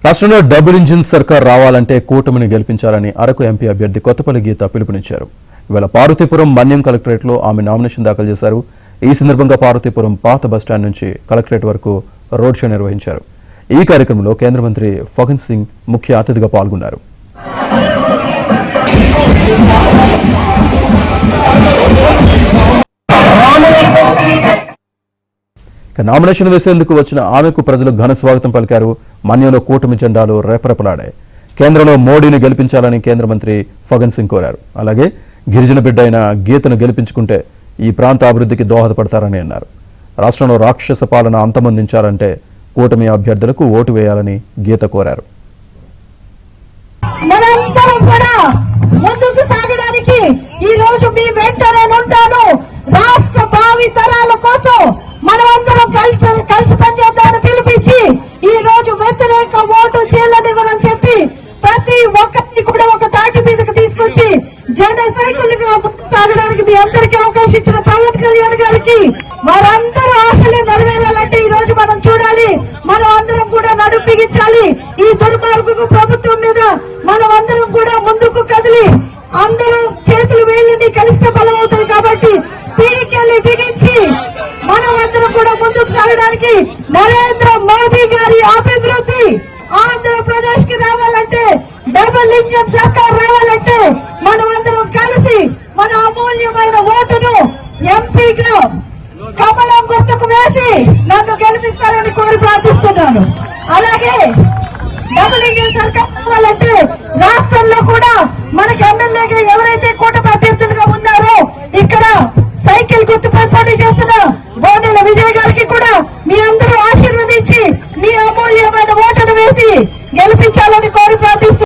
రాష్ట్రంలో double engine సర్కార్ రావాలంటే కూటమిని గెలిపించాలని అరకు ఎంపీ అభ్యర్థి కొత్తపల్లి గీత పిలుపునిచ్చారు. ఇవాళ పార్వతీపురం మన్యం కలెక్టరేట్లో ఆమె నామినేషన్ దాఖలు చేశారు. ఈ సందర్భంగా పార్వతీపురం పాత బస్టాండ్ నుంచి కలెక్టరేట్ వరకు రోడ్ షో నిర్వహించారు. ఈ కార్యక్రమంలో కేంద్ర మంత్రి ఫగన్ సింగ్ ముఖ్య అతిథిగా పాల్గొన్నారు. నామినేషన్ వేసేందుకు వచ్చిన ఆమెకు ప్రజలు ఘన స్వాగతం పలికారు. మన్యంలో కూటమి జెండాలు రెపరెపలాడాయి. కేంద్రంలో మోడీని గెలిపించాలని కేంద్ర మంత్రి ఫగన్ సింగ్ కోరారు. అలాగే గిరిజన బిడ్డ అయిన గీతను గెలిపించుకుంటే ఈ ప్రాంత అభివృద్ధికి దోహదపడతారని అన్నారు. రాష్ట్రంలో రాక్షస పాలన అంతమొందించాలంటే కూటమి అభ్యర్థులకు ఓటు వేయాలని గీత కోరారు. మనందరం కూడా ముందుకు సాగడానికి ఈ రోజు మీ వెంటనే ఉంటాను. రాష్ట్ర భావి తరాల కోసం మనమందరం కలిసి పనిచేద్దామని పిలిపించి ఈ రోజు వ్యతిరేక ఓటు చేయలేనివ్వరని చెప్పి ప్రతి ఒక్కరిని కూడా ఒక తాటి మీదకి తీసుకొచ్చి జన సైకిల్గా ముందుకు సాగడానికి మీ అందరికీ అవకాశం ఇచ్చిన పవన్ కళ్యాణ్ గారికి వారందరూ ఆశలు నెరవేరాలంటే ఈ రోజు మనం చూడాలి. మనం అందరం కూడా నడుపిగించాలి. ఈ దుర్మార్గపు ప్రభుత్వం మీద మనం అందరం కూడా ముందుకు కదిలి అందరూ చేతులు వేళ్ళని కలిస్తే బలం అవుతుంది. కాబట్టి పీడికెళ్ళి బిగించి మనం అందరం కూడా ముందుకు సాగడానికి నరేంద్ర మోదీ గారి అభివృద్ధి ఆంధ్రప్రదేశ్ కి రావాలంటే డబుల్ ఇంజన్ సర్కార్ రావాలంటే మనం అందరం కలిసి మన అమూల్యమైన ఓటును ఎంపీగా కమలం గుర్తుకు వేసి నన్ను గెలిపిస్తారని కోరి ప్రార్థిస్తున్నాను. అలాగే డబుల్ ఇంజన్ సర్కార్ రావాలంటే రాష్ట్రంలో కూడా మనకి ఎమ్మెల్యేగా ఎవరైతే కూటమి అభ్యర్థులుగా ఉన్నారో ఇక్కడ సైకిల్ గుర్తుపై పోటీ చేస్తున్న బోనెల విజయ్ గారికి కూడా మీ అందరూ ఆశీర్వదించి మీ అమూల్యమైన ఓటును వేసి గెలిపించాలని కోరి ప్రార్థిస్తున్నారు.